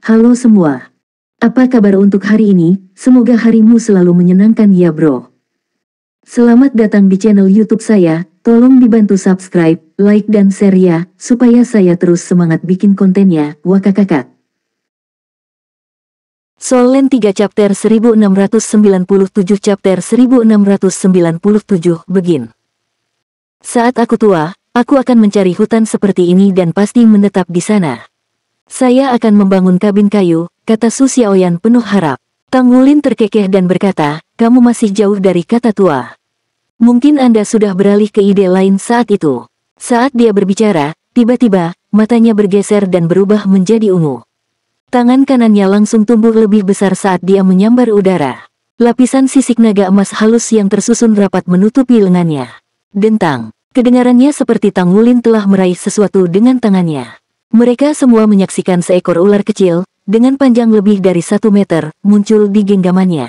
Halo semua. Apa kabar untuk hari ini? Semoga harimu selalu menyenangkan ya bro. Selamat datang di channel YouTube saya. Tolong dibantu subscribe, like dan share ya, supaya saya terus semangat bikin kontennya. Wakakakak. Solen 3 chapter 1697 chapter 1697 begin. Saat aku tua, aku akan mencari hutan seperti ini dan pasti menetap di sana. Saya akan membangun kabin kayu, kata Su Xiaoyan penuh harap. Tang Wulin terkekeh dan berkata, kamu masih jauh dari kata tua. Mungkin Anda sudah beralih ke ide lain saat itu. Saat dia berbicara, tiba-tiba, matanya bergeser dan berubah menjadi ungu. Tangan kanannya langsung tumbuh lebih besar saat dia menyambar udara. Lapisan sisik naga emas halus yang tersusun rapat menutupi lengannya. Dentang, kedengarannya seperti Tang Wulin telah meraih sesuatu dengan tangannya. Mereka semua menyaksikan seekor ular kecil, dengan panjang lebih dari 1 meter, muncul di genggamannya.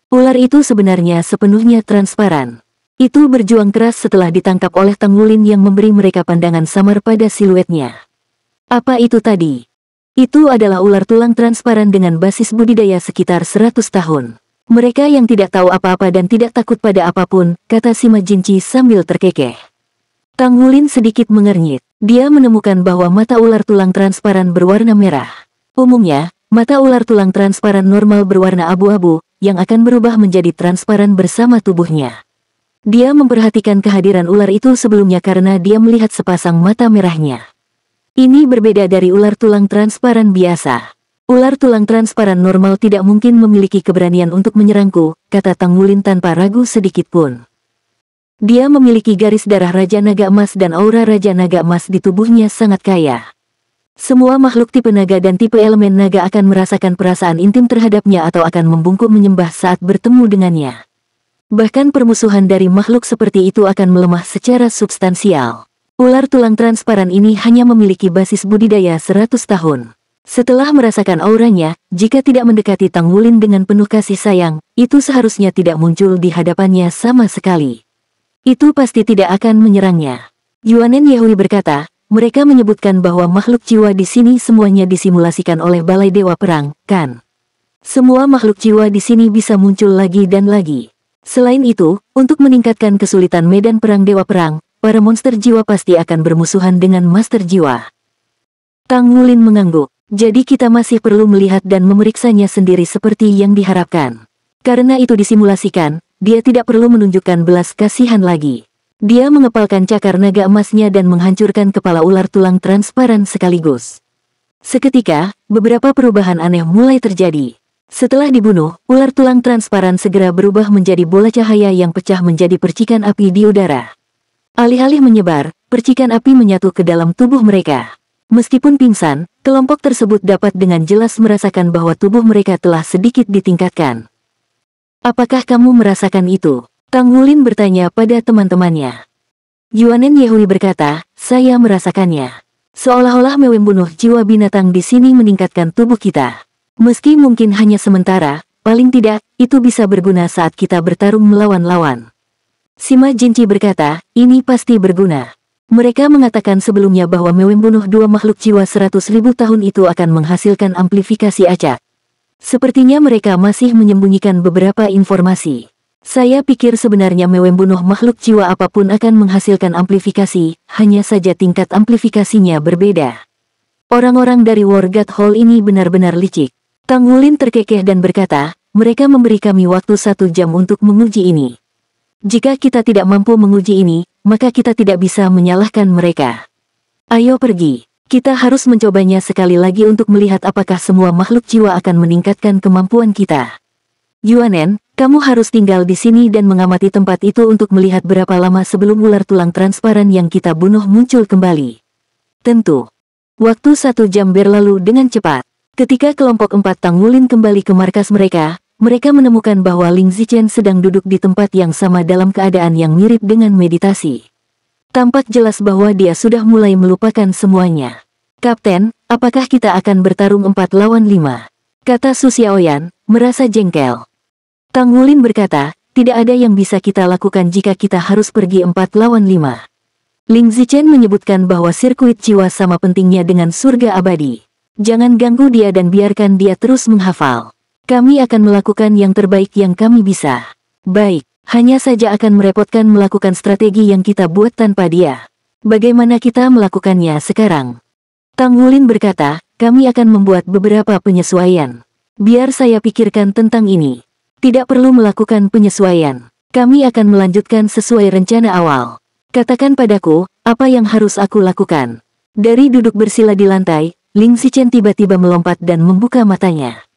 Ular itu sebenarnya sepenuhnya transparan. Itu berjuang keras setelah ditangkap oleh Tang Wulin yang memberi mereka pandangan samar pada siluetnya. Apa itu tadi? Itu adalah ular tulang transparan dengan basis budidaya sekitar 100 tahun. Mereka yang tidak tahu apa-apa dan tidak takut pada apapun, kata Sima Jinci sambil terkekeh. Tang Wulin sedikit mengernyit. Dia menemukan bahwa mata ular tulang transparan berwarna merah. Umumnya, mata ular tulang transparan normal berwarna abu-abu, yang akan berubah menjadi transparan bersama tubuhnya. Dia memperhatikan kehadiran ular itu sebelumnya karena dia melihat sepasang mata merahnya. Ini berbeda dari ular tulang transparan biasa. Ular tulang transparan normal tidak mungkin memiliki keberanian untuk menyerangku, kata Tang Wulin tanpa ragu sedikit pun. Dia memiliki garis darah Raja Naga Emas dan aura Raja Naga Emas di tubuhnya sangat kaya. Semua makhluk tipe naga dan tipe elemen naga akan merasakan perasaan intim terhadapnya atau akan membungkuk menyembah saat bertemu dengannya. Bahkan permusuhan dari makhluk seperti itu akan melemah secara substansial. Ular tulang transparan ini hanya memiliki basis budidaya 100 tahun. Setelah merasakan auranya, jika tidak mendekati Tang Wulin dengan penuh kasih sayang, itu seharusnya tidak muncul di hadapannya sama sekali. Itu pasti tidak akan menyerangnya. Yuanen Yehui berkata, mereka menyebutkan bahwa makhluk jiwa di sini semuanya disimulasikan oleh Balai Dewa Perang, kan? Semua makhluk jiwa di sini bisa muncul lagi dan lagi. Selain itu, untuk meningkatkan kesulitan medan perang Dewa Perang, para monster jiwa pasti akan bermusuhan dengan master jiwa. Tang Wulin mengangguk. Jadi kita masih perlu melihat dan memeriksanya sendiri seperti yang diharapkan. Karena itu disimulasikan, dia tidak perlu menunjukkan belas kasihan lagi. Dia mengepalkan cakar naga emasnya dan menghancurkan kepala ular tulang transparan sekaligus. Seketika, beberapa perubahan aneh mulai terjadi. Setelah dibunuh, ular tulang transparan segera berubah menjadi bola cahaya yang pecah menjadi percikan api di udara. Alih-alih menyebar, percikan api menyatu ke dalam tubuh mereka. Meskipun pingsan, kelompok tersebut dapat dengan jelas merasakan bahwa tubuh mereka telah sedikit ditingkatkan. Apakah kamu merasakan itu? Tang Wulin bertanya pada teman-temannya. Yuanen Yehui berkata, saya merasakannya. Seolah-olah membunuh jiwa binatang di sini meningkatkan tubuh kita. Meski mungkin hanya sementara, paling tidak, itu bisa berguna saat kita bertarung melawan lawan. Sima Jinci berkata, ini pasti berguna. Mereka mengatakan sebelumnya bahwa membunuh dua makhluk jiwa 100.000 tahun itu akan menghasilkan amplifikasi acak. Sepertinya mereka masih menyembunyikan beberapa informasi. Saya pikir sebenarnya membunuh makhluk jiwa apapun akan menghasilkan amplifikasi, hanya saja tingkat amplifikasinya berbeda. Orang-orang dari War God Hall ini benar-benar licik. Tang Wulin terkekeh dan berkata, mereka memberi kami waktu 1 jam untuk menguji ini. Jika kita tidak mampu menguji ini, maka kita tidak bisa menyalahkan mereka. Ayo pergi. Kita harus mencobanya sekali lagi untuk melihat apakah semua makhluk jiwa akan meningkatkan kemampuan kita. Yuanen, kamu harus tinggal di sini dan mengamati tempat itu untuk melihat berapa lama sebelum ular tulang transparan yang kita bunuh muncul kembali. Tentu. Waktu 1 jam berlalu dengan cepat. Ketika kelompok 4 Tang Wulin kembali ke markas mereka menemukan bahwa Ling Zichen sedang duduk di tempat yang sama dalam keadaan yang mirip dengan meditasi. Tampak jelas bahwa dia sudah mulai melupakan semuanya. Kapten, apakah kita akan bertarung 4 lawan 5? Kata Su Xiaoyan, merasa jengkel. Tang Wulin berkata, tidak ada yang bisa kita lakukan jika kita harus pergi 4 lawan 5. Ling Zichen menyebutkan bahwa sirkuit jiwa sama pentingnya dengan surga abadi. Jangan ganggu dia dan biarkan dia terus menghafal. Kami akan melakukan yang terbaik yang kami bisa. Baik, hanya saja akan merepotkan melakukan strategi yang kita buat tanpa dia. Bagaimana kita melakukannya sekarang? Tang Wulin berkata, kami akan membuat beberapa penyesuaian. Biar saya pikirkan tentang ini. Tidak perlu melakukan penyesuaian. Kami akan melanjutkan sesuai rencana awal. Katakan padaku, apa yang harus aku lakukan? Dari duduk bersila di lantai, Ling Zichen tiba-tiba melompat dan membuka matanya.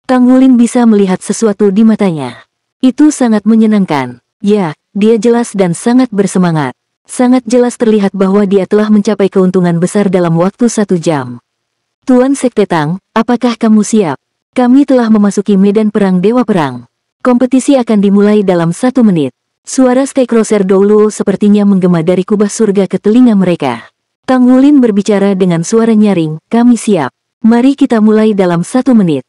Tang Wulin bisa melihat sesuatu di matanya. Itu sangat menyenangkan. Ya, dia jelas dan sangat bersemangat. Sangat jelas terlihat bahwa dia telah mencapai keuntungan besar dalam waktu 1 jam. Tuan Sekte Tang, apakah kamu siap? Kami telah memasuki medan perang Dewa Perang. Kompetisi akan dimulai dalam 1 menit. Suara Skycrosser Doulo sepertinya menggema dari kubah surga ke telinga mereka. Tang Wulin berbicara dengan suara nyaring, kami siap. Mari kita mulai dalam 1 menit.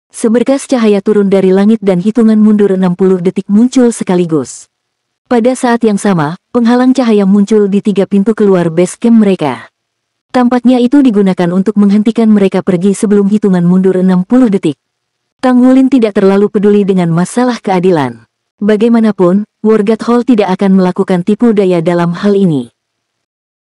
Seberkas cahaya turun dari langit dan hitungan mundur 60 detik muncul sekaligus. Pada saat yang sama, penghalang cahaya muncul di 3 pintu keluar base camp mereka. Tampaknya itu digunakan untuk menghentikan mereka pergi sebelum hitungan mundur 60 detik. Tang Wulin tidak terlalu peduli dengan masalah keadilan. Bagaimanapun, Wargat Hall tidak akan melakukan tipu daya dalam hal ini.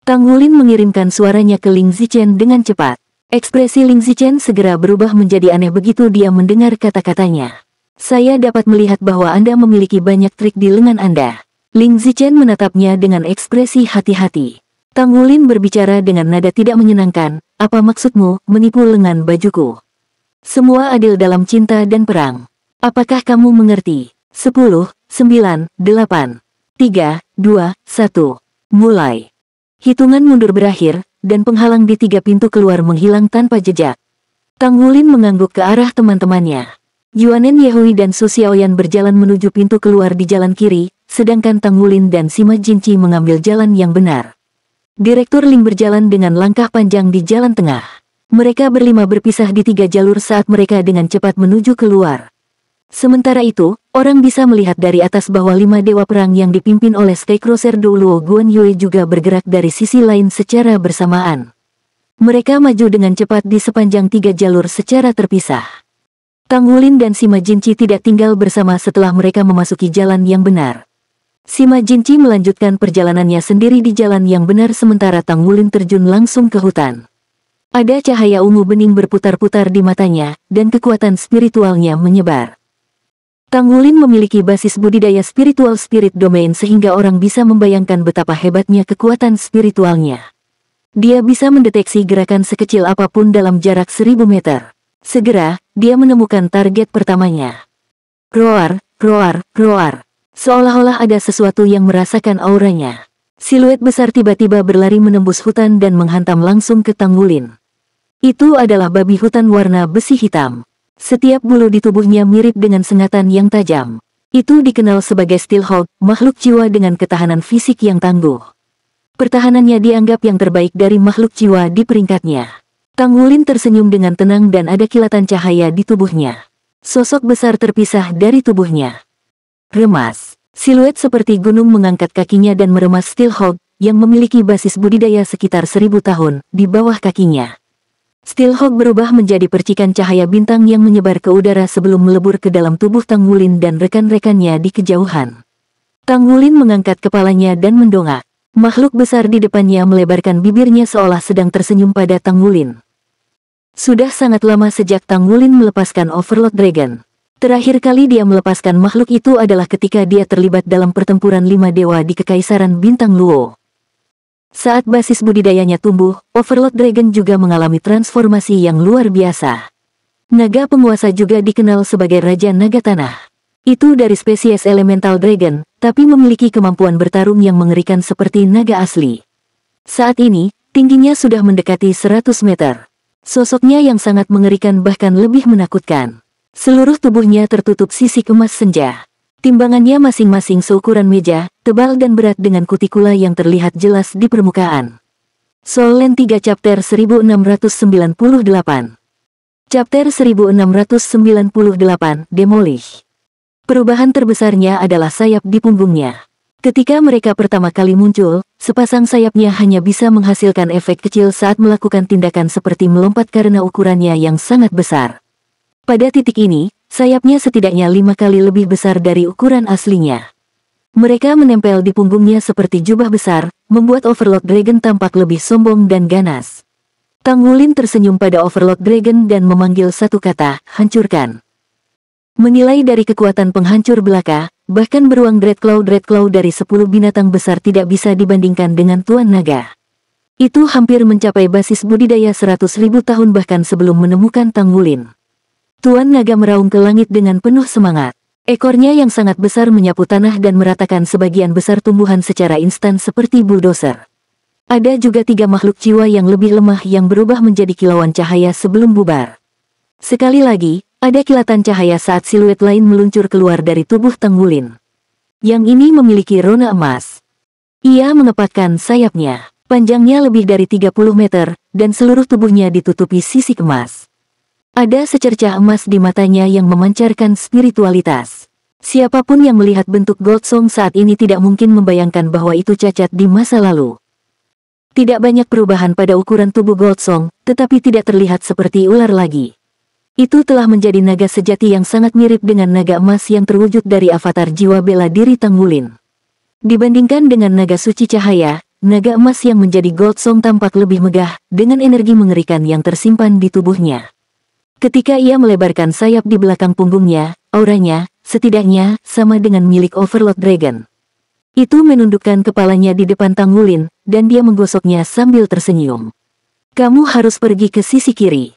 Tang Wulin mengirimkan suaranya ke Ling Zichen dengan cepat. Ekspresi Ling Zichen segera berubah menjadi aneh begitu dia mendengar kata-katanya. Saya dapat melihat bahwa Anda memiliki banyak trik di lengan Anda. Ling Zichen menatapnya dengan ekspresi hati-hati. Tang Wulin berbicara dengan nada tidak menyenangkan, apa maksudmu, menipu lengan bajuku? Semua adil dalam cinta dan perang. Apakah kamu mengerti? 10, 9, 8, 3, 2, 1. Mulai. Hitungan mundur berakhir, dan penghalang di 3 pintu keluar menghilang tanpa jejak. Tang Wulin mengangguk ke arah teman-temannya. Yuanen Yehui dan Su Xiaoyan berjalan menuju pintu keluar di jalan kiri, sedangkan Tang Wulin dan Sima Jinci mengambil jalan yang benar. Direktur Ling berjalan dengan langkah panjang di jalan tengah. Mereka berlima berpisah di 3 jalur saat mereka dengan cepat menuju keluar. Sementara itu, orang bisa melihat dari atas bahwa 5 dewa perang yang dipimpin oleh Skycrosser Doulo Guan Yue juga bergerak dari sisi lain secara bersamaan. Mereka maju dengan cepat di sepanjang 3 jalur secara terpisah. Tang Wulin dan Sima Jinci tidak tinggal bersama setelah mereka memasuki jalan yang benar. Sima Jinci melanjutkan perjalanannya sendiri di jalan yang benar sementara Tang Wulin terjun langsung ke hutan. Ada cahaya ungu bening berputar-putar di matanya, dan kekuatan spiritualnya menyebar. Tang Wulin memiliki basis budidaya spiritual spirit domain sehingga orang bisa membayangkan betapa hebatnya kekuatan spiritualnya. Dia bisa mendeteksi gerakan sekecil apapun dalam jarak 1000 meter. Segera, dia menemukan target pertamanya. Roar, roar, roar. Seolah-olah ada sesuatu yang merasakan auranya. Siluet besar tiba-tiba berlari menembus hutan dan menghantam langsung ke Tang Wulin. Itu adalah babi hutan warna besi hitam. Setiap bulu di tubuhnya mirip dengan sengatan yang tajam. Itu dikenal sebagai Steelhawk, makhluk jiwa dengan ketahanan fisik yang tangguh. Pertahanannya dianggap yang terbaik dari makhluk jiwa di peringkatnya. Tang Wulin tersenyum dengan tenang dan ada kilatan cahaya di tubuhnya. Sosok besar terpisah dari tubuhnya. Remas. Siluet seperti gunung mengangkat kakinya dan meremas Steelhawk, yang memiliki basis budidaya sekitar 1000 tahun, di bawah kakinya. Steelhawk berubah menjadi percikan cahaya bintang yang menyebar ke udara sebelum melebur ke dalam tubuh Tang Wulin dan rekan-rekannya di kejauhan. Tang Wulin mengangkat kepalanya dan mendongak. Makhluk besar di depannya melebarkan bibirnya seolah sedang tersenyum pada Tang Wulin. Sudah sangat lama sejak Tang Wulin melepaskan Overlord Dragon. Terakhir kali dia melepaskan makhluk itu adalah ketika dia terlibat dalam pertempuran 5 dewa di Kekaisaran Bintang Luo. Saat basis budidayanya tumbuh, Overlord Dragon juga mengalami transformasi yang luar biasa. Naga penguasa juga dikenal sebagai Raja Naga Tanah. Itu dari spesies Elemental Dragon, tapi memiliki kemampuan bertarung yang mengerikan seperti naga asli. Saat ini, tingginya sudah mendekati 100 meter. Sosoknya yang sangat mengerikan bahkan lebih menakutkan. Seluruh tubuhnya tertutup sisik emas senja. Timbangannya masing-masing seukuran meja, tebal dan berat dengan kutikula yang terlihat jelas di permukaan. Soul Land 3 Chapter 1698. Chapter 1698, Demolish. Perubahan terbesarnya adalah sayap di punggungnya. Ketika mereka pertama kali muncul, sepasang sayapnya hanya bisa menghasilkan efek kecil saat melakukan tindakan seperti melompat karena ukurannya yang sangat besar. Pada titik ini, sayapnya setidaknya 5 kali lebih besar dari ukuran aslinya. Mereka menempel di punggungnya seperti jubah besar, membuat Overlord Dragon tampak lebih sombong dan ganas. Tang Wulin tersenyum pada Overlord Dragon dan memanggil satu kata, hancurkan. Menilai dari kekuatan penghancur belaka, bahkan beruang Dreadclaw dari 10 binatang besar tidak bisa dibandingkan dengan Tuan Naga. Itu hampir mencapai basis budidaya 100.000 tahun bahkan sebelum menemukan Tang Wulin. Tuan Naga meraung ke langit dengan penuh semangat. Ekornya yang sangat besar menyapu tanah dan meratakan sebagian besar tumbuhan secara instan seperti bulldozer. Ada juga 3 makhluk jiwa yang lebih lemah yang berubah menjadi kilauan cahaya sebelum bubar. Sekali lagi, ada kilatan cahaya saat siluet lain meluncur keluar dari tubuh Tang Wulin. Yang ini memiliki rona emas. Ia mengepakkan sayapnya. Panjangnya lebih dari 30 meter, dan seluruh tubuhnya ditutupi sisik emas. Ada secercah emas di matanya yang memancarkan spiritualitas. Siapapun yang melihat bentuk Goldsong saat ini tidak mungkin membayangkan bahwa itu cacat di masa lalu. Tidak banyak perubahan pada ukuran tubuh Goldsong, tetapi tidak terlihat seperti ular lagi. Itu telah menjadi naga sejati yang sangat mirip dengan naga emas yang terwujud dari avatar jiwa bela diri Tang Wulin. Dibandingkan dengan naga suci cahaya, naga emas yang menjadi Goldsong tampak lebih megah, dengan energi mengerikan yang tersimpan di tubuhnya. Ketika ia melebarkan sayap di belakang punggungnya, auranya, setidaknya, sama dengan milik Overlord Dragon. Itu menundukkan kepalanya di depan Tang Wulin, dan dia menggosoknya sambil tersenyum. Kamu harus pergi ke sisi kiri.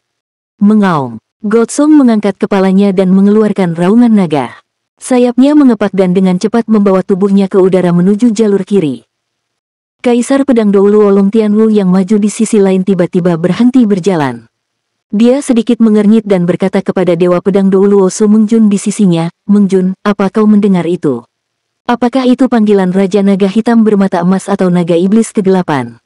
Mengaum. Goldsong mengangkat kepalanya dan mengeluarkan raungan naga. Sayapnya mengepak dan dengan cepat membawa tubuhnya ke udara menuju jalur kiri. Kaisar Pedang Douluo Long Tianwu yang maju di sisi lain tiba-tiba berhenti berjalan. Dia sedikit mengernyit dan berkata kepada Dewa Pedang Douluo Su Mengjun di sisinya, Mengjun, apa kau mendengar itu? Apakah itu panggilan Raja Naga Hitam bermata emas atau Naga Iblis Kegelapan?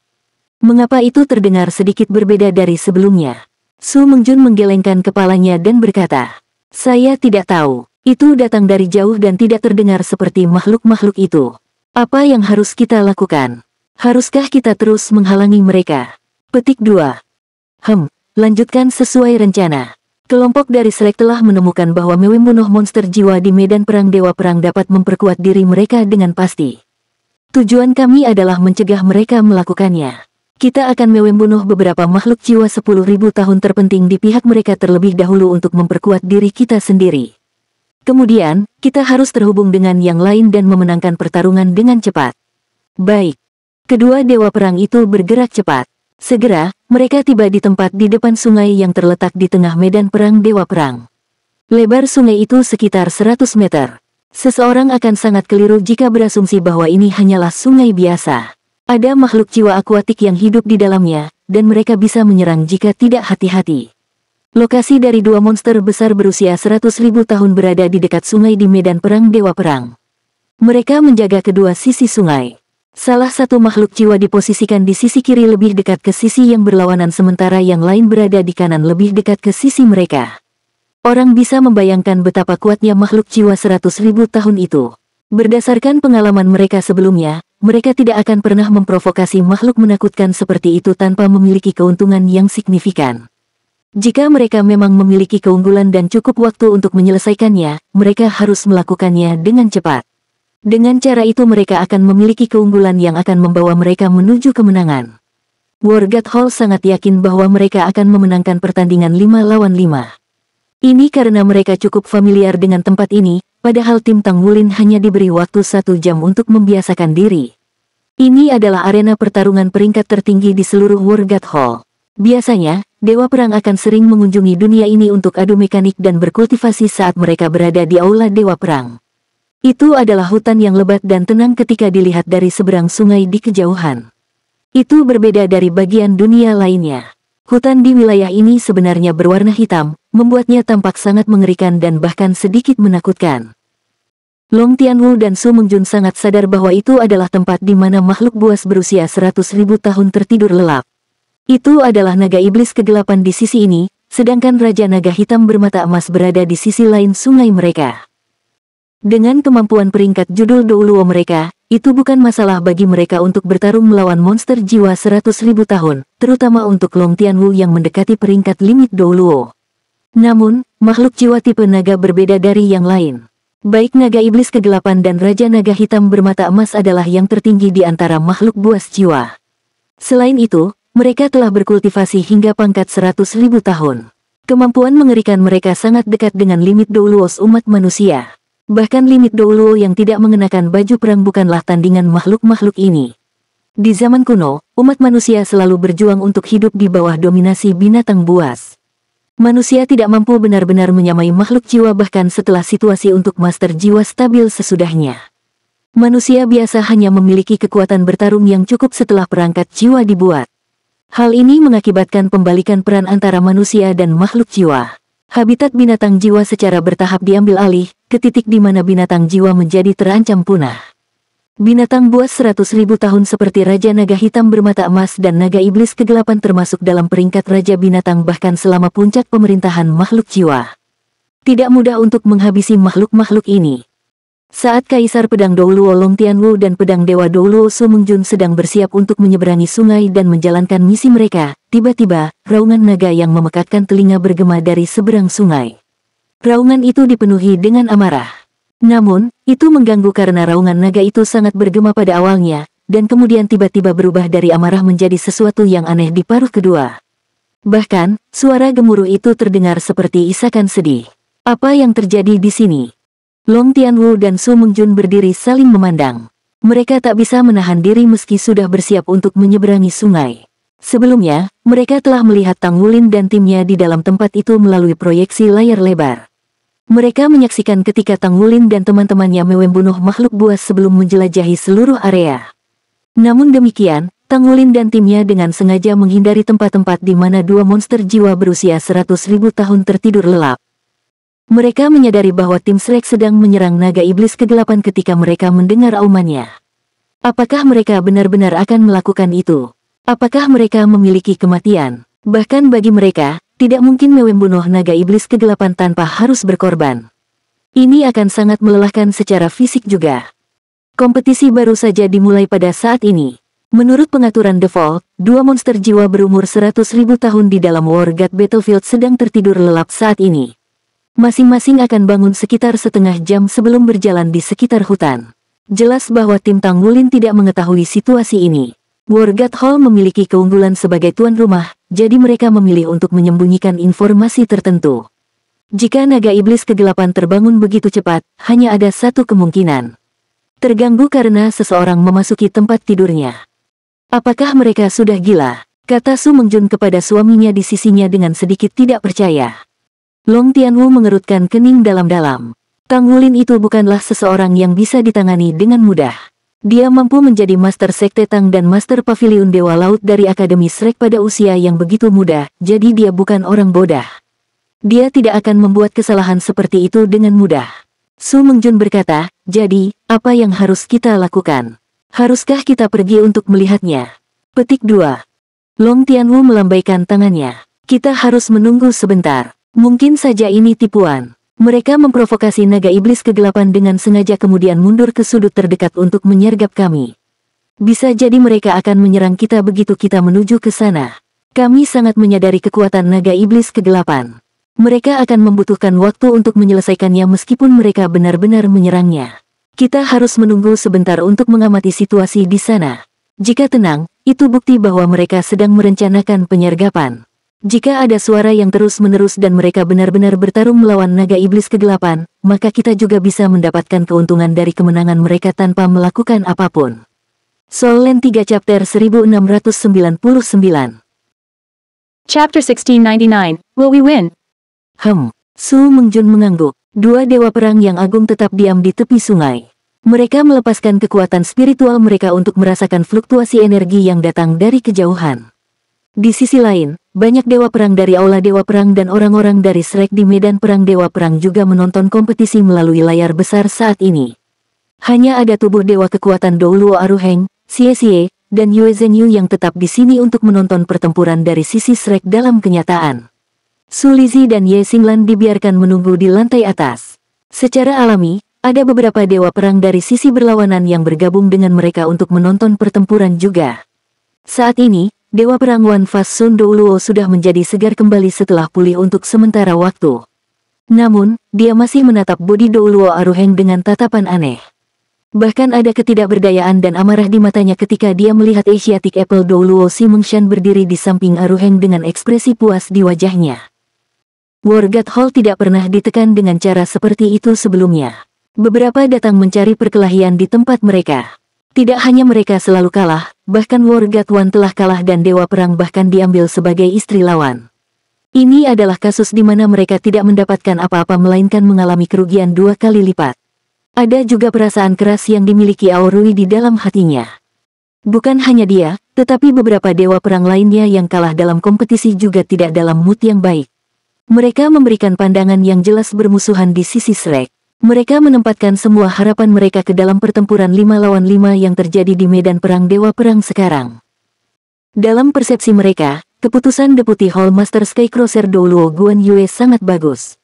Mengapa itu terdengar sedikit berbeda dari sebelumnya? Su Mengjun menggelengkan kepalanya dan berkata, saya tidak tahu. Itu datang dari jauh dan tidak terdengar seperti makhluk-makhluk itu. Apa yang harus kita lakukan? Haruskah kita terus menghalangi mereka? Petik 2. Lanjutkan sesuai rencana. Kelompok dari Selek telah menemukan bahwa membunuh monster jiwa di medan perang Dewa Perang dapat memperkuat diri mereka dengan pasti. Tujuan kami adalah mencegah mereka melakukannya. Kita akan membunuh beberapa makhluk jiwa 10.000 tahun terpenting di pihak mereka terlebih dahulu untuk memperkuat diri kita sendiri. Kemudian, kita harus terhubung dengan yang lain dan memenangkan pertarungan dengan cepat. Baik. Kedua Dewa Perang itu bergerak cepat. Segera, mereka tiba di tempat di depan sungai yang terletak di tengah medan perang Dewa Perang. Lebar sungai itu sekitar 100 meter. Seseorang akan sangat keliru jika berasumsi bahwa ini hanyalah sungai biasa. Ada makhluk jiwa akuatik yang hidup di dalamnya, dan mereka bisa menyerang jika tidak hati-hati. Lokasi dari 2 monster besar berusia 100.000 tahun berada di dekat sungai di medan perang Dewa Perang. Mereka menjaga kedua sisi sungai. Salah satu makhluk jiwa diposisikan di sisi kiri lebih dekat ke sisi yang berlawanan sementara yang lain berada di kanan lebih dekat ke sisi mereka. Orang bisa membayangkan betapa kuatnya makhluk jiwa 100.000 tahun itu. Berdasarkan pengalaman mereka sebelumnya, mereka tidak akan pernah memprovokasi makhluk menakutkan seperti itu tanpa memiliki keuntungan yang signifikan. Jika mereka memang memiliki keunggulan dan cukup waktu untuk menyelesaikannya, mereka harus melakukannya dengan cepat. Dengan cara itu mereka akan memiliki keunggulan yang akan membawa mereka menuju kemenangan. Wargat Hall sangat yakin bahwa mereka akan memenangkan pertandingan 5 lawan 5. Ini karena mereka cukup familiar dengan tempat ini, padahal tim Tang Wulin hanya diberi waktu 1 jam untuk membiasakan diri. Ini adalah arena pertarungan peringkat tertinggi di seluruh Wargat Hall. Biasanya, Dewa Perang akan sering mengunjungi dunia ini untuk adu mekanik dan berkultivasi saat mereka berada di Aula Dewa Perang. Itu adalah hutan yang lebat dan tenang ketika dilihat dari seberang sungai di kejauhan. Itu berbeda dari bagian dunia lainnya. Hutan di wilayah ini sebenarnya berwarna hitam, membuatnya tampak sangat mengerikan dan bahkan sedikit menakutkan. Long Tianwu dan Su Mengjun sangat sadar bahwa itu adalah tempat di mana makhluk buas berusia 100.000 tahun tertidur lelap. Itu adalah naga iblis kegelapan di sisi ini, sedangkan Raja Naga Hitam bermata emas berada di sisi lain sungai mereka. Dengan kemampuan peringkat judul Douluo mereka, itu bukan masalah bagi mereka untuk bertarung melawan monster jiwa 100.000 tahun, terutama untuk Long Tianwu yang mendekati peringkat limit Douluo. Namun, makhluk jiwa tipe naga berbeda dari yang lain. Baik naga iblis kegelapan dan raja naga hitam bermata emas adalah yang tertinggi di antara makhluk buas jiwa. Selain itu, mereka telah berkultivasi hingga pangkat 100.000 tahun. Kemampuan mengerikan mereka sangat dekat dengan limit Douluos umat manusia. Bahkan limit Douluo yang tidak mengenakan baju perang bukanlah tandingan makhluk-makhluk ini. Di zaman kuno, umat manusia selalu berjuang untuk hidup di bawah dominasi binatang buas. Manusia tidak mampu benar-benar menyamai makhluk jiwa bahkan setelah situasi untuk master jiwa stabil sesudahnya. Manusia biasa hanya memiliki kekuatan bertarung yang cukup setelah perangkat jiwa dibuat. Hal ini mengakibatkan pembalikan peran antara manusia dan makhluk jiwa. Habitat binatang jiwa secara bertahap diambil alih, ke titik di mana binatang jiwa menjadi terancam punah. Binatang buas 100.000 tahun seperti Raja Naga Hitam bermata emas dan Naga Iblis Kegelapan termasuk dalam peringkat Raja Binatang bahkan selama puncak pemerintahan makhluk jiwa. Tidak mudah untuk menghabisi makhluk-makhluk ini. Saat Kaisar Pedang Douluo Long Tianwu dan Pedang Dewa Douluo Su Mengjun sedang bersiap untuk menyeberangi sungai dan menjalankan misi mereka, tiba-tiba, raungan naga yang memekakkan telinga bergema dari seberang sungai. Raungan itu dipenuhi dengan amarah. Namun, itu mengganggu karena raungan naga itu sangat bergema pada awalnya, dan kemudian tiba-tiba berubah dari amarah menjadi sesuatu yang aneh di paruh kedua. Bahkan, suara gemuruh itu terdengar seperti isakan sedih. Apa yang terjadi di sini? Long Tianwu dan Su Mengjun berdiri saling memandang. Mereka tak bisa menahan diri meski sudah bersiap untuk menyeberangi sungai. Sebelumnya, mereka telah melihat Tang Wulin dan timnya di dalam tempat itu melalui proyeksi layar lebar. Mereka menyaksikan ketika Tang Wulin dan teman-temannya membunuh makhluk buas sebelum menjelajahi seluruh area. Namun demikian, Tang Wulin dan timnya dengan sengaja menghindari tempat-tempat di mana dua monster jiwa berusia 100.000 tahun tertidur lelap. Mereka menyadari bahwa tim Shrek sedang menyerang naga iblis kegelapan ketika mereka mendengar aumannya. Apakah mereka benar-benar akan melakukan itu? Apakah mereka memiliki kematian? Bahkan bagi mereka, tidak mungkin membunuh naga iblis kegelapan tanpa harus berkorban. Ini akan sangat melelahkan secara fisik juga. Kompetisi baru saja dimulai pada saat ini. Menurut pengaturan default, dua monster jiwa berumur 100.000 tahun di dalam War God Battlefield sedang tertidur lelap saat ini. Masing-masing akan bangun sekitar setengah jam sebelum berjalan di sekitar hutan. Jelas bahwa tim Tang Wulin tidak mengetahui situasi ini. War God Hall memiliki keunggulan sebagai tuan rumah, jadi mereka memilih untuk menyembunyikan informasi tertentu. Jika naga iblis kegelapan terbangun begitu cepat, hanya ada satu kemungkinan. Terganggu karena seseorang memasuki tempat tidurnya. Apakah mereka sudah gila? Kata Su Mengjun kepada suaminya di sisinya dengan sedikit tidak percaya. Long Tianwu mengerutkan kening dalam-dalam. Tang Wulin itu bukanlah seseorang yang bisa ditangani dengan mudah. Dia mampu menjadi Master Sekte Tang dan Master Pavilion Dewa Laut dari Akademi Shrek pada usia yang begitu muda, jadi dia bukan orang bodoh. Dia tidak akan membuat kesalahan seperti itu dengan mudah. Su Mengjun berkata, jadi, apa yang harus kita lakukan? Haruskah kita pergi untuk melihatnya? Petik 2. Long Tianwu melambaikan tangannya. Kita harus menunggu sebentar. Mungkin saja ini tipuan. Mereka memprovokasi naga iblis kegelapan dengan sengaja kemudian mundur ke sudut terdekat untuk menyergap kami. Bisa jadi mereka akan menyerang kita begitu kita menuju ke sana. Kami sangat menyadari kekuatan naga iblis kegelapan. Mereka akan membutuhkan waktu untuk menyelesaikannya meskipun mereka benar-benar menyerangnya. Kita harus menunggu sebentar untuk mengamati situasi di sana. Jika tenang, itu bukti bahwa mereka sedang merencanakan penyergapan. Jika ada suara yang terus-menerus dan mereka benar-benar bertarung melawan naga iblis kegelapan, maka kita juga bisa mendapatkan keuntungan dari kemenangan mereka tanpa melakukan apapun. Soul Land 3 Chapter 1699 Chapter 1699, Will we win? Su Mengjun mengangguk. Dua dewa perang yang agung tetap diam di tepi sungai. Mereka melepaskan kekuatan spiritual mereka untuk merasakan fluktuasi energi yang datang dari kejauhan. Di sisi lain, banyak dewa perang dari Aula Dewa Perang dan orang-orang dari Shrek di medan perang Dewa Perang juga menonton kompetisi melalui layar besar saat ini. Hanya ada tubuh dewa kekuatan Douluo Aruheng, Xie Xie, dan Yue Zhenyu yang tetap di sini untuk menonton pertempuran dari sisi Shrek dalam kenyataan. Su Lizhi dan Ye Xinglan dibiarkan menunggu di lantai atas. Secara alami, Ada beberapa dewa perang dari sisi berlawanan yang bergabung dengan mereka untuk menonton pertempuran juga. Saat ini, dewa perang Wan Fast Sun Douluo sudah menjadi segar kembali setelah pulih untuk sementara waktu. Namun, dia masih menatap bodi Douluo Aruheng dengan tatapan aneh. Bahkan ada ketidakberdayaan dan amarah di matanya ketika dia melihat Asiatic Apple Douluo Si Mengshan berdiri di samping Aruheng dengan ekspresi puas di wajahnya. War God Hall tidak pernah ditekan dengan cara seperti itu sebelumnya. Beberapa datang mencari perkelahian di tempat mereka. Tidak hanya mereka selalu kalah, bahkan War God Wan telah kalah dan Dewa Perang bahkan diambil sebagai istri lawan. Ini adalah kasus di mana mereka tidak mendapatkan apa-apa melainkan mengalami kerugian 2 kali lipat. Ada juga perasaan keras yang dimiliki Aorui di dalam hatinya. Bukan hanya dia, tetapi beberapa Dewa Perang lainnya yang kalah dalam kompetisi juga tidak dalam mood yang baik. Mereka memberikan pandangan yang jelas bermusuhan di sisi Shrek. Mereka menempatkan semua harapan mereka ke dalam pertempuran 5 lawan 5 yang terjadi di medan perang Dewa Perang sekarang. Dalam persepsi mereka, keputusan Deputy Hall Master Skycrosser Douluo Guan Yue sangat bagus.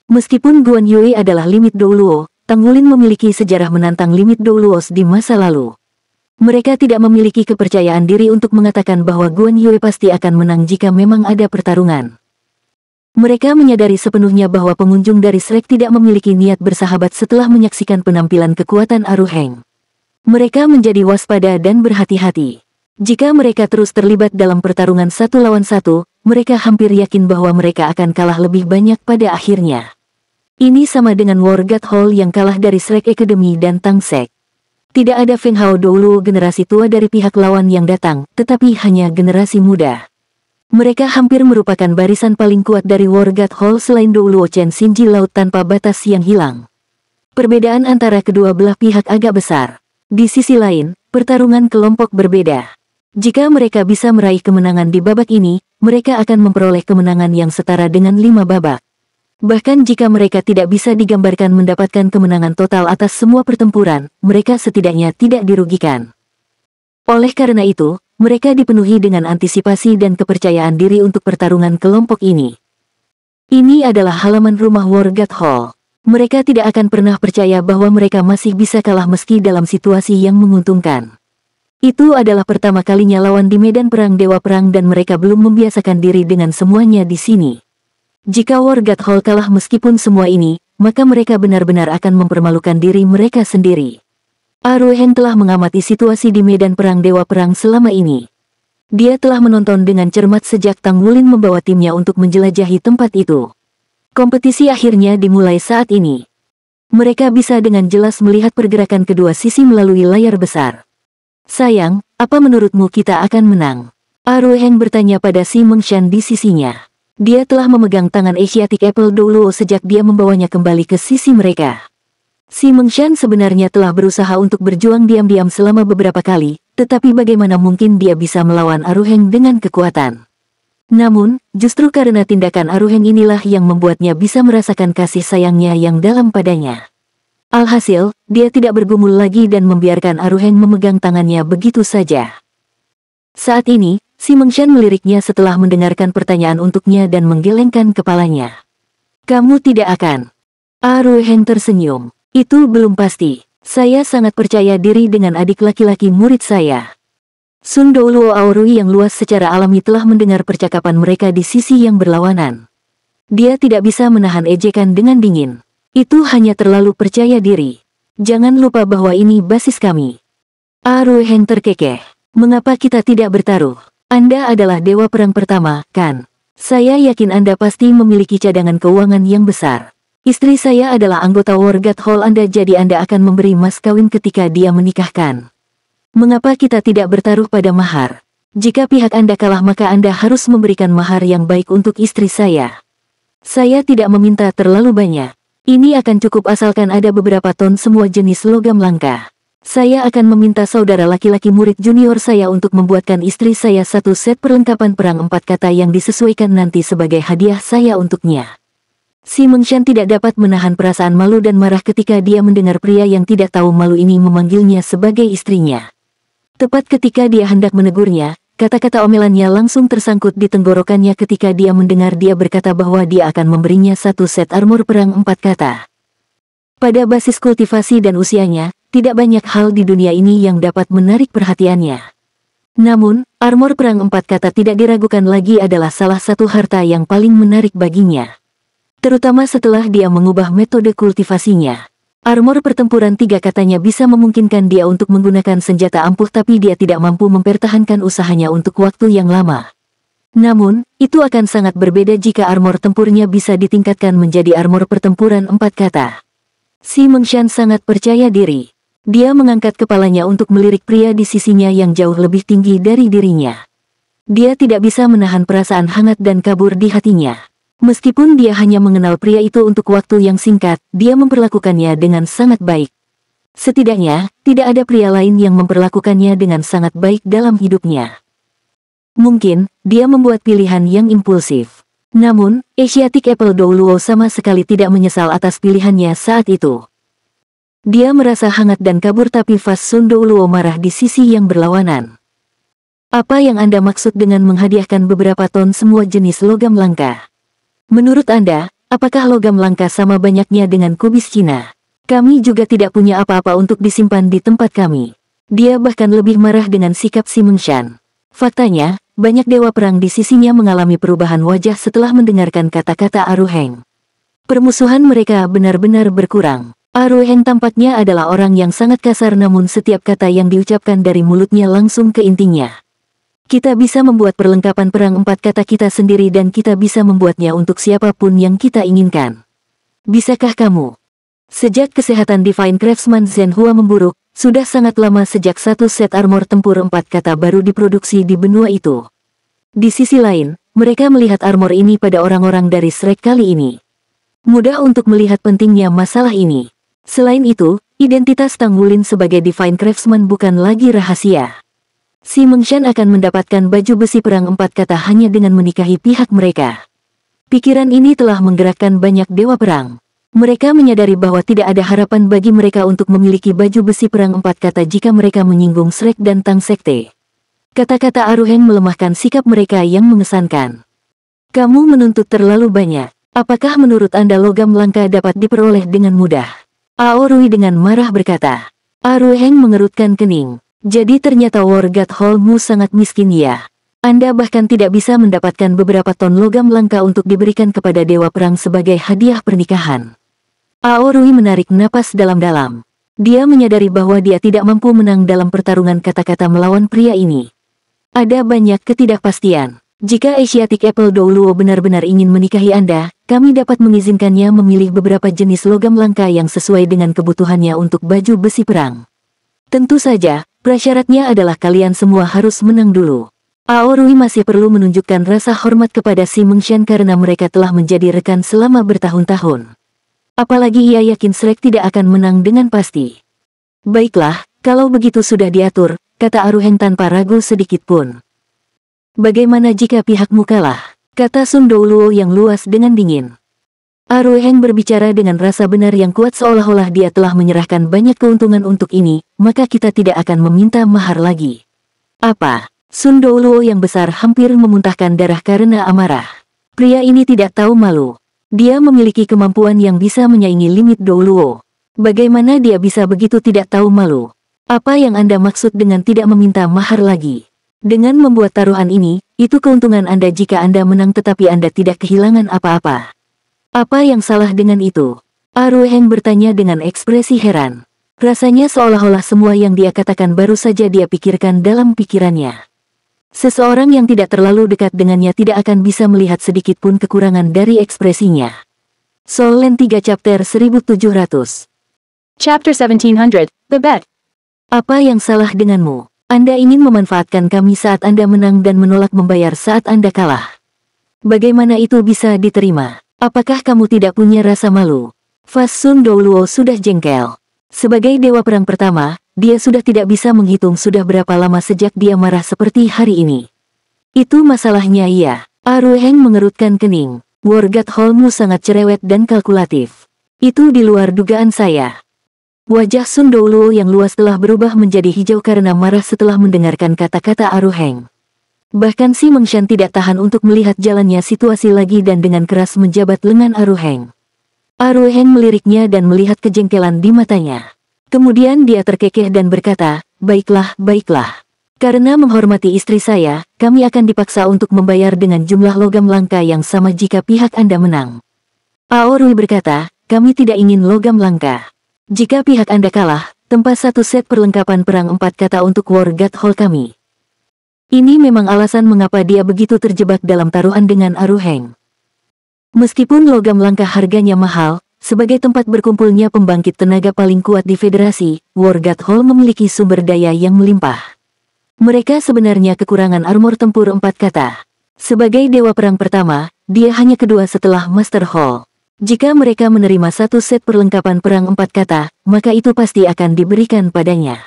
Meskipun Guan Yue adalah limit Douluo, Tang Wulin memiliki sejarah menantang limit Douluos di masa lalu. Mereka tidak memiliki kepercayaan diri untuk mengatakan bahwa Guan Yue pasti akan menang jika memang ada pertarungan. Mereka menyadari sepenuhnya bahwa pengunjung dari Shrek tidak memiliki niat bersahabat setelah menyaksikan penampilan kekuatan Aruheng. Mereka menjadi waspada dan berhati-hati. Jika mereka terus terlibat dalam pertarungan 1 lawan 1, mereka hampir yakin bahwa mereka akan kalah lebih banyak pada akhirnya. Ini sama dengan War God Hall yang kalah dari Shrek Academy dan Tang Sek. Tidak ada Feng Hao Douluo generasi tua dari pihak lawan yang datang, tetapi hanya generasi muda. Mereka hampir merupakan barisan paling kuat dari War God Hall selain Douluo Chen Xinji Laut tanpa batas yang hilang. Perbedaan antara kedua belah pihak agak besar. Di sisi lain, pertarungan kelompok berbeda. Jika mereka bisa meraih kemenangan di babak ini, mereka akan memperoleh kemenangan yang setara dengan 5 babak. Bahkan jika mereka tidak bisa digambarkan mendapatkan kemenangan total atas semua pertempuran, mereka setidaknya tidak dirugikan. Oleh karena itu, mereka dipenuhi dengan antisipasi dan kepercayaan diri untuk pertarungan kelompok ini. Ini adalah halaman rumah War God Hall. Mereka tidak akan pernah percaya bahwa mereka masih bisa kalah meski dalam situasi yang menguntungkan. Itu adalah pertama kalinya lawan di medan perang Dewa Perang dan mereka belum membiasakan diri dengan semuanya di sini. Jika War God Hall kalah meskipun semua ini, maka mereka benar-benar akan mempermalukan diri mereka sendiri. Aruheng telah mengamati situasi di medan perang Dewa Perang selama ini. Dia telah menonton dengan cermat sejak Tang Wulin membawa timnya untuk menjelajahi tempat itu. Kompetisi akhirnya dimulai saat ini. Mereka bisa dengan jelas melihat pergerakan kedua sisi melalui layar besar. Sayang, apa menurutmu kita akan menang? Aruheng bertanya pada Si Mengshan di sisinya. Dia telah memegang tangan Asiatic Apple Douluo sejak dia membawanya kembali ke sisi mereka. Si Mengshan sebenarnya telah berusaha untuk berjuang diam-diam selama beberapa kali, tetapi bagaimana mungkin dia bisa melawan Aruheng dengan kekuatan? Namun, justru karena tindakan Aruheng inilah yang membuatnya bisa merasakan kasih sayangnya yang dalam padanya. Alhasil, dia tidak bergumul lagi dan membiarkan Aruheng memegang tangannya begitu saja. Saat ini, Si Mengshan meliriknya setelah mendengarkan pertanyaan untuknya dan menggelengkan kepalanya. Kamu tidak akan. Aruheng tersenyum. Itu belum pasti. Saya sangat percaya diri dengan adik laki-laki murid saya. Sun Douluo Aorui yang luas secara alami telah mendengar percakapan mereka di sisi yang berlawanan. Dia tidak bisa menahan ejekan dengan dingin. Itu hanya terlalu percaya diri. Jangan lupa bahwa ini basis kami. Aruheng terkekeh. Mengapa kita tidak bertaruh? Anda adalah dewa perang pertama, kan? Saya yakin Anda pasti memiliki cadangan keuangan yang besar. Istri saya adalah anggota War God Hall Anda, jadi Anda akan memberi mas kawin ketika dia menikahkan. Mengapa kita tidak bertaruh pada mahar? Jika pihak Anda kalah maka Anda harus memberikan mahar yang baik untuk istri saya. Saya tidak meminta terlalu banyak. Ini akan cukup asalkan ada beberapa ton semua jenis logam langka. Saya akan meminta saudara laki-laki murid junior saya untuk membuatkan istri saya satu set perlengkapan perang 4 kata yang disesuaikan nanti sebagai hadiah saya untuknya. Si Mengshan tidak dapat menahan perasaan malu dan marah ketika dia mendengar pria yang tidak tahu malu ini memanggilnya sebagai istrinya. Tepat ketika dia hendak menegurnya, kata-kata omelannya langsung tersangkut di tenggorokannya ketika dia mendengar dia berkata bahwa dia akan memberinya satu set armor perang 4 kata. Pada basis kultivasi dan usianya, tidak banyak hal di dunia ini yang dapat menarik perhatiannya. Namun, armor perang 4 kata tidak diragukan lagi adalah salah satu harta yang paling menarik baginya. Terutama setelah dia mengubah metode kultivasinya. Armor pertempuran 3 katanya bisa memungkinkan dia untuk menggunakan senjata ampuh, tapi dia tidak mampu mempertahankan usahanya untuk waktu yang lama. Namun, itu akan sangat berbeda jika armor tempurnya bisa ditingkatkan menjadi armor pertempuran 4 kata. Si Mengshan sangat percaya diri. Dia mengangkat kepalanya untuk melirik pria di sisinya yang jauh lebih tinggi dari dirinya. Dia tidak bisa menahan perasaan hangat dan kabur di hatinya. Meskipun dia hanya mengenal pria itu untuk waktu yang singkat, dia memperlakukannya dengan sangat baik. Setidaknya, tidak ada pria lain yang memperlakukannya dengan sangat baik dalam hidupnya. Mungkin, dia membuat pilihan yang impulsif. Namun, Asiatic Apple Douluo sama sekali tidak menyesal atas pilihannya saat itu. Dia merasa hangat dan kabur, tapi Fas Sun Douluo marah di sisi yang berlawanan. Apa yang Anda maksud dengan menghadiahkan beberapa ton semua jenis logam langka? Menurut Anda, apakah logam langka sama banyaknya dengan kubis Cina? Kami juga tidak punya apa-apa untuk disimpan di tempat kami. Dia bahkan lebih marah dengan sikap si Mengshan. Faktanya, banyak dewa perang di sisinya mengalami perubahan wajah setelah mendengarkan kata-kata Aruheng. Permusuhan mereka benar-benar berkurang. Aruheng tampaknya adalah orang yang sangat kasar, namun setiap kata yang diucapkan dari mulutnya langsung ke intinya. Kita bisa membuat perlengkapan perang 4 kata kita sendiri dan kita bisa membuatnya untuk siapapun yang kita inginkan. Bisakah kamu? Sejak kesehatan Divine Craftsman Zhenhua memburuk, sudah sangat lama sejak satu set armor tempur 4 kata baru diproduksi di benua itu. Di sisi lain, mereka melihat armor ini pada orang-orang dari Shrek kali ini. Mudah untuk melihat pentingnya masalah ini. Selain itu, identitas Tang Wulin sebagai Divine Craftsman bukan lagi rahasia. Si Mengshan akan mendapatkan baju besi perang 4 kata hanya dengan menikahi pihak mereka. Pikiran ini telah menggerakkan banyak dewa perang. Mereka menyadari bahwa tidak ada harapan bagi mereka untuk memiliki baju besi perang 4 kata jika mereka menyinggung Shrek dan Tang Sekte. Kata-kata Aruheng melemahkan sikap mereka yang mengesankan. Kamu menuntut terlalu banyak. Apakah menurut Anda logam langka dapat diperoleh dengan mudah? Aorui dengan marah berkata. Aruheng mengerutkan kening. Jadi ternyata War God Hall-mu sangat miskin ya. Anda bahkan tidak bisa mendapatkan beberapa ton logam langka untuk diberikan kepada dewa perang sebagai hadiah pernikahan. Aorui menarik napas dalam-dalam. Dia menyadari bahwa dia tidak mampu menang dalam pertarungan kata-kata melawan pria ini. Ada banyak ketidakpastian. Jika Asiatic Apple Douluo benar-benar ingin menikahi Anda, kami dapat mengizinkannya memilih beberapa jenis logam langka yang sesuai dengan kebutuhannya untuk baju besi perang. Tentu saja, prasyaratnya adalah kalian semua harus menang dulu. Aorui masih perlu menunjukkan rasa hormat kepada si Mengshan karena mereka telah menjadi rekan selama bertahun-tahun. Apalagi ia yakin Shrek tidak akan menang dengan pasti. Baiklah, kalau begitu sudah diatur, kata Aruheng tanpa ragu sedikit pun. Bagaimana jika pihakmu kalah? Kata Sun Douluo yang luas dengan dingin. Aruheng berbicara dengan rasa benar yang kuat seolah-olah dia telah menyerahkan banyak keuntungan untuk ini, maka kita tidak akan meminta mahar lagi. Apa? Sun Douluo yang besar hampir memuntahkan darah karena amarah. Pria ini tidak tahu malu. Dia memiliki kemampuan yang bisa menyaingi limit Douluo. Bagaimana dia bisa begitu tidak tahu malu? Apa yang Anda maksud dengan tidak meminta mahar lagi? Dengan membuat taruhan ini, itu keuntungan Anda jika Anda menang tetapi Anda tidak kehilangan apa-apa. Apa yang salah dengan itu? Aruheng bertanya dengan ekspresi heran. Rasanya seolah-olah semua yang dia katakan baru saja dia pikirkan dalam pikirannya. Seseorang yang tidak terlalu dekat dengannya tidak akan bisa melihat sedikit pun kekurangan dari ekspresinya. Soul Land 3 Chapter 1700. Chapter 1700, The Bet. Apa yang salah denganmu? Anda ingin memanfaatkan kami saat Anda menang dan menolak membayar saat Anda kalah. Bagaimana itu bisa diterima? Apakah kamu tidak punya rasa malu? Fas Sun Douluo sudah jengkel. Sebagai dewa perang pertama, dia sudah tidak bisa menghitung sudah berapa lama sejak dia marah seperti hari ini. Itu masalahnya iya. Aruheng mengerutkan kening. War God Hall-mu sangat cerewet dan kalkulatif. Itu di luar dugaan saya. Wajah Sun Douluo yang luas telah berubah menjadi hijau karena marah setelah mendengarkan kata-kata Aruheng. Bahkan si Mengshan tidak tahan untuk melihat jalannya situasi lagi dan dengan keras menjabat lengan Aruheng. Aruheng meliriknya dan melihat kejengkelan di matanya. Kemudian dia terkekeh dan berkata, baiklah, baiklah. Karena menghormati istri saya, kami akan dipaksa untuk membayar dengan jumlah logam langka yang sama jika pihak Anda menang. Aorui berkata, kami tidak ingin logam langka. Jika pihak Anda kalah, tempa 1 set perlengkapan perang 4 kata untuk War God Hall kami. Ini memang alasan mengapa dia begitu terjebak dalam taruhan dengan Aruheng. Meskipun logam langka harganya mahal, sebagai tempat berkumpulnya pembangkit tenaga paling kuat di Federasi, War God Hall memiliki sumber daya yang melimpah. Mereka sebenarnya kekurangan armor tempur 4 kata. Sebagai dewa perang pertama, dia hanya kedua setelah Master Hall. Jika mereka menerima 1 set perlengkapan perang 4 kata, maka itu pasti akan diberikan padanya.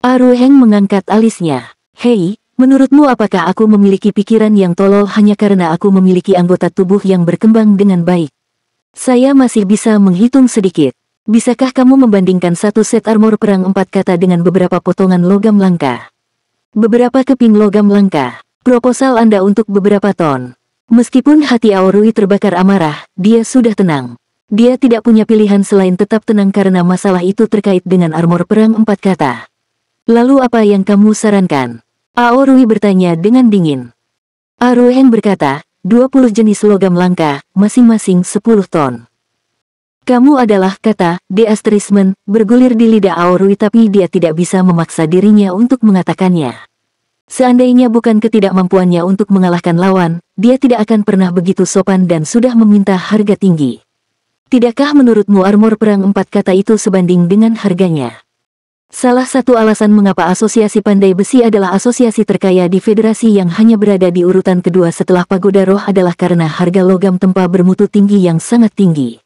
Aruheng mengangkat alisnya. Hei, menurutmu apakah aku memiliki pikiran yang tolol hanya karena aku memiliki anggota tubuh yang berkembang dengan baik? Saya masih bisa menghitung sedikit. Bisakah kamu membandingkan 1 set armor perang 4 kata dengan beberapa potongan logam langka? Beberapa keping logam langka. Proposal Anda untuk beberapa ton. Meskipun hati Aorui terbakar amarah, dia sudah tenang. Dia tidak punya pilihan selain tetap tenang karena masalah itu terkait dengan armor perang 4 kata. Lalu apa yang kamu sarankan? Aorui bertanya dengan dingin. Aruheng berkata, 20 jenis logam langka, masing-masing 10 ton. Kamu adalah, kata Deastrismen, bergulir di lidah Aorui tapi dia tidak bisa memaksa dirinya untuk mengatakannya. Seandainya bukan ketidakmampuannya untuk mengalahkan lawan, dia tidak akan pernah begitu sopan dan sudah meminta harga tinggi. Tidakkah menurutmu armor perang 4 kata itu sebanding dengan harganya? Salah satu alasan mengapa Asosiasi Pandai Besi adalah asosiasi terkaya di Federasi yang hanya berada di urutan kedua setelah Pagoda Roh adalah karena harga logam tempa bermutu tinggi yang sangat tinggi.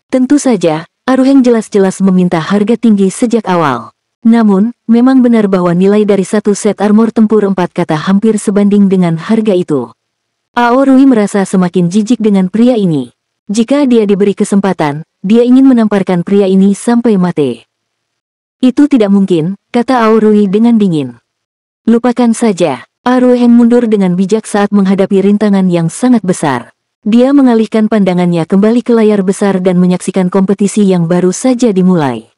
Tentu saja, Aruheng jelas-jelas meminta harga tinggi sejak awal. Namun, memang benar bahwa nilai dari 1 set armor tempur 4 kata hampir sebanding dengan harga itu. Aorui merasa semakin jijik dengan pria ini. Jika dia diberi kesempatan, dia ingin menamparkan pria ini sampai mati. Itu tidak mungkin, kata Aorui dengan dingin. Lupakan saja. Aruheng mundur dengan bijak saat menghadapi rintangan yang sangat besar. Dia mengalihkan pandangannya kembali ke layar besar dan menyaksikan kompetisi yang baru saja dimulai.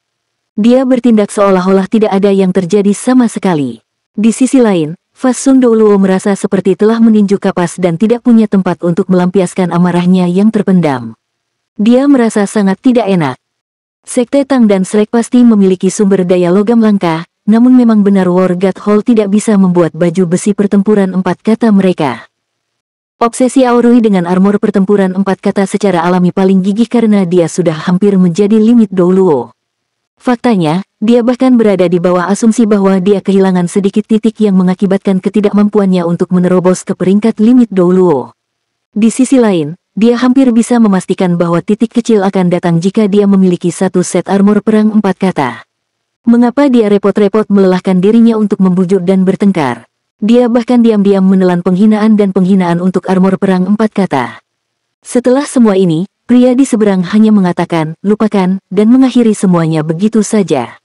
Dia bertindak seolah-olah tidak ada yang terjadi sama sekali. Di sisi lain, Fasun Douluo merasa seperti telah meninju kapas dan tidak punya tempat untuk melampiaskan amarahnya yang terpendam. Dia merasa sangat tidak enak. Sekte Tang dan Shrek pasti memiliki sumber daya logam langka, namun memang benar War God Hall tidak bisa membuat baju besi pertempuran 4 kata mereka. Obsesi Aorui dengan armor pertempuran 4 kata secara alami paling gigih karena dia sudah hampir menjadi limit Douluo. Faktanya, dia bahkan berada di bawah asumsi bahwa dia kehilangan sedikit titik yang mengakibatkan ketidakmampuannya untuk menerobos ke peringkat limit Douluo. Di sisi lain, dia hampir bisa memastikan bahwa titik kecil akan datang jika dia memiliki 1 set armor perang 4 kata. Mengapa dia repot-repot melelahkan dirinya untuk membujuk dan bertengkar? Dia bahkan diam-diam menelan penghinaan dan penghinaan untuk armor perang 4 kata. Setelah semua ini, pria di seberang hanya mengatakan, lupakan, dan mengakhiri semuanya begitu saja.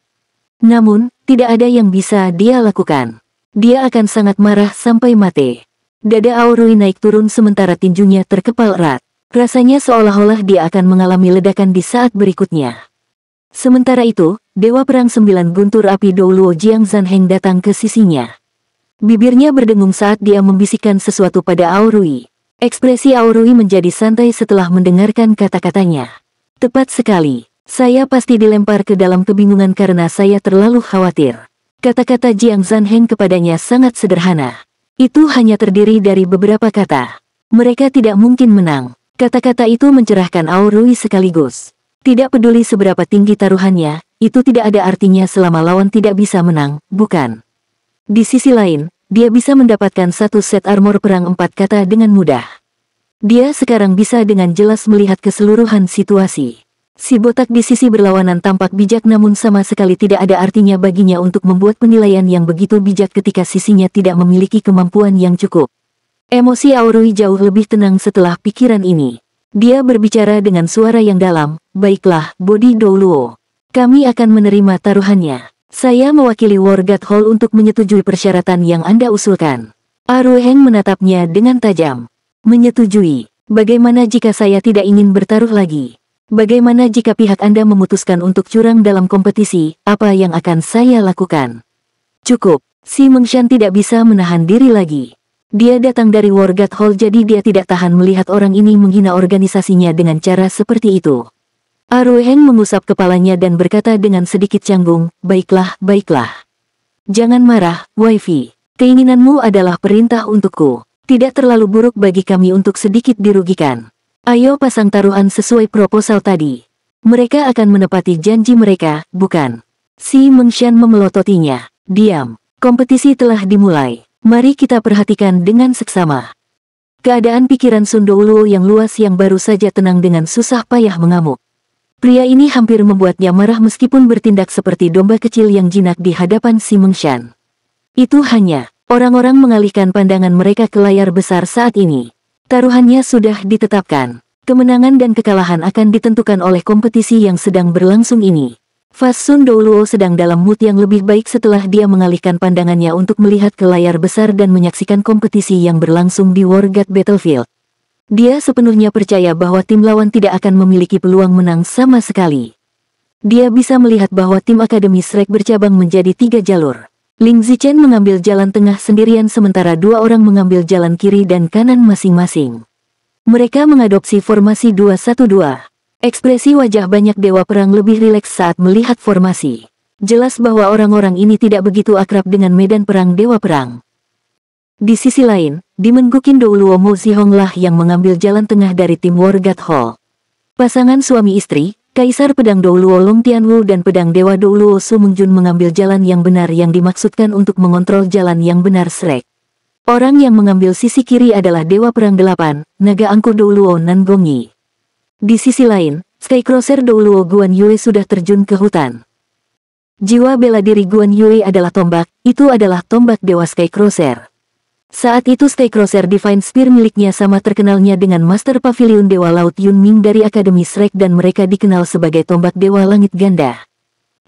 Namun, tidak ada yang bisa dia lakukan. Dia akan sangat marah sampai mati. Dada Aorui naik turun sementara tinjunya terkepal erat. Rasanya seolah-olah dia akan mengalami ledakan di saat berikutnya. Sementara itu, Dewa Perang 9 guntur api Douluo Jiang Zanheng datang ke sisinya. Bibirnya berdengung saat dia membisikkan sesuatu pada Aorui. Ekspresi Aorui menjadi santai setelah mendengarkan kata-katanya. Tepat sekali. Saya pasti dilempar ke dalam kebingungan karena saya terlalu khawatir. Kata-kata Jiang Zanheng kepadanya sangat sederhana. Itu hanya terdiri dari beberapa kata. Mereka tidak mungkin menang. Kata-kata itu mencerahkan Aorui sekaligus. Tidak peduli seberapa tinggi taruhannya, itu tidak ada artinya selama lawan tidak bisa menang, bukan? Di sisi lain, dia bisa mendapatkan 1 set armor perang 4 kata dengan mudah. Dia sekarang bisa dengan jelas melihat keseluruhan situasi. Si botak di sisi berlawanan tampak bijak namun sama sekali tidak ada artinya baginya untuk membuat penilaian yang begitu bijak ketika sisinya tidak memiliki kemampuan yang cukup. Emosi Aorui jauh lebih tenang setelah pikiran ini. Dia berbicara dengan suara yang dalam, baiklah, Bodi Douluo. Kami akan menerima taruhannya. Saya mewakili War God Hall untuk menyetujui persyaratan yang Anda usulkan. Aruheng menatapnya dengan tajam. Menyetujui. Bagaimana jika saya tidak ingin bertaruh lagi? Bagaimana jika pihak Anda memutuskan untuk curang dalam kompetisi, apa yang akan saya lakukan? Cukup, Si Mengshan tidak bisa menahan diri lagi. Dia datang dari Wargat Hall jadi dia tidak tahan melihat orang ini menghina organisasinya dengan cara seperti itu. Aruheng mengusap kepalanya dan berkata dengan sedikit canggung, baiklah, baiklah. Jangan marah, Waifi. Keinginanmu adalah perintah untukku. Tidak terlalu buruk bagi kami untuk sedikit dirugikan. Ayo pasang taruhan sesuai proposal tadi. Mereka akan menepati janji mereka, bukan? Si Mengshan memelototinya. Diam. Kompetisi telah dimulai. Mari kita perhatikan dengan seksama. Keadaan pikiran Sun Douluo yang luas yang baru saja tenang dengan susah payah mengamuk. Pria ini hampir membuatnya marah meskipun bertindak seperti domba kecil yang jinak di hadapan Si Mengshan. Itu hanya, orang-orang mengalihkan pandangan mereka ke layar besar saat ini. Taruhannya sudah ditetapkan. Kemenangan dan kekalahan akan ditentukan oleh kompetisi yang sedang berlangsung ini. Fas Sun Douluo sedang dalam mood yang lebih baik setelah dia mengalihkan pandangannya untuk melihat ke layar besar dan menyaksikan kompetisi yang berlangsung di Wargat Battlefield. Dia sepenuhnya percaya bahwa tim lawan tidak akan memiliki peluang menang sama sekali. Dia bisa melihat bahwa tim Akademi Shrek bercabang menjadi 3 jalur. Ling Zichen mengambil jalan tengah sendirian sementara 2 orang mengambil jalan kiri dan kanan masing-masing. Mereka mengadopsi formasi 2-1-2. Ekspresi wajah banyak dewa perang lebih rileks saat melihat formasi. Jelas bahwa orang-orang ini tidak begitu akrab dengan medan perang dewa perang. Di sisi lain, Demon Gukin Douluo Mo Zihong lah yang mengambil jalan tengah dari tim Wargat Hall. Pasangan suami istri, Kaisar Pedang Douluo Long Tianwu dan Pedang Dewa Douluo Su Mengjun mengambil jalan yang benar yang dimaksudkan untuk mengontrol jalan yang benar Shrek. Orang yang mengambil sisi kiri adalah Dewa Perang 8, Naga Angkur Douluo Nan Gongyi. Di sisi lain, Skycrosser Douluo Guan Yue sudah terjun ke hutan. Jiwa bela diri Guan Yue adalah tombak, itu adalah tombak Dewa Skycrosser. Saat itu Skycrosser Divine Spear miliknya sama terkenalnya dengan Master Pavilion Dewa Laut Yunming dari Akademi Shrek dan mereka dikenal sebagai tombak Dewa Langit Ganda.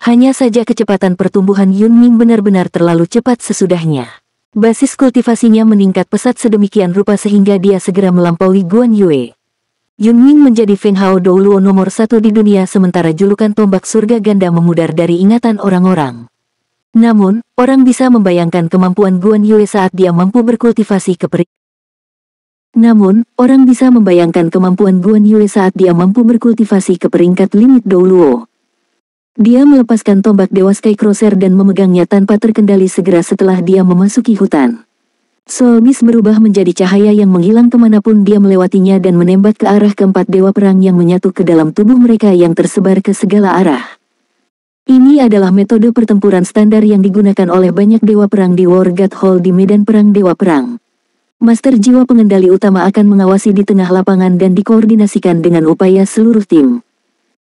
Hanya saja kecepatan pertumbuhan Yunming benar-benar terlalu cepat sesudahnya. Basis kultivasinya meningkat pesat sedemikian rupa sehingga dia segera melampaui Guan Yue. Yunming menjadi Feng Hao Douluo nomor 1 di dunia sementara julukan tombak surga ganda memudar dari ingatan orang-orang. Namun, orang bisa membayangkan kemampuan Guan Yue saat dia mampu berkultivasi ke peringkat limit Douluo. Dia melepaskan tombak Dewa Skycrosser dan memegangnya tanpa terkendali segera setelah dia memasuki hutan. Soul Beast berubah menjadi cahaya yang menghilang kemanapun dia melewatinya dan menembak ke arah keempat dewa perang yang menyatu ke dalam tubuh mereka yang tersebar ke segala arah. Ini adalah metode pertempuran standar yang digunakan oleh banyak dewa perang di Wargat Hall di medan perang dewa perang. Master jiwa pengendali utama akan mengawasi di tengah lapangan dan dikoordinasikan dengan upaya seluruh tim.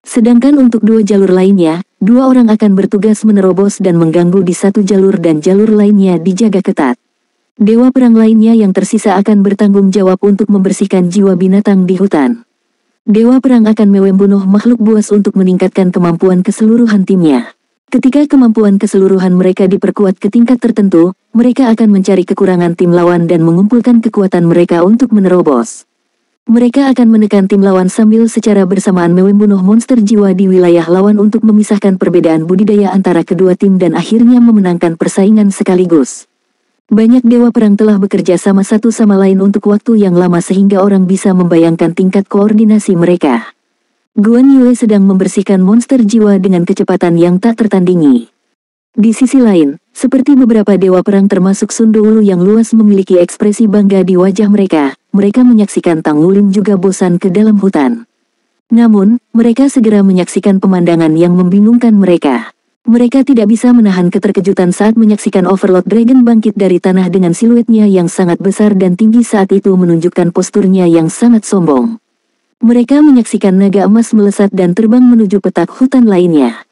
Sedangkan untuk 2 jalur lainnya, 2 orang akan bertugas menerobos dan mengganggu di satu jalur dan jalur lainnya dijaga ketat. Dewa perang lainnya yang tersisa akan bertanggung jawab untuk membersihkan jiwa binatang di hutan. Dewa perang akan membunuh makhluk buas untuk meningkatkan kemampuan keseluruhan timnya. Ketika kemampuan keseluruhan mereka diperkuat ke tingkat tertentu, mereka akan mencari kekurangan tim lawan dan mengumpulkan kekuatan mereka untuk menerobos. Mereka akan menekan tim lawan sambil secara bersamaan membunuh monster jiwa di wilayah lawan untuk memisahkan perbedaan budidaya antara kedua tim dan akhirnya memenangkan persaingan sekaligus. Banyak dewa perang telah bekerja sama satu sama lain untuk waktu yang lama sehingga orang bisa membayangkan tingkat koordinasi mereka. Guan Yue sedang membersihkan monster jiwa dengan kecepatan yang tak tertandingi. Di sisi lain, seperti beberapa dewa perang termasuk Sun Douluo yang luas memiliki ekspresi bangga di wajah mereka, mereka menyaksikan Tang Lulin juga bosan ke dalam hutan. Namun, mereka segera menyaksikan pemandangan yang membingungkan mereka. Mereka tidak bisa menahan keterkejutan saat menyaksikan Overlord Dragon bangkit dari tanah dengan siluetnya yang sangat besar dan tinggi saat itu menunjukkan posturnya yang sangat sombong. Mereka menyaksikan naga emas melesat dan terbang menuju petak hutan lainnya.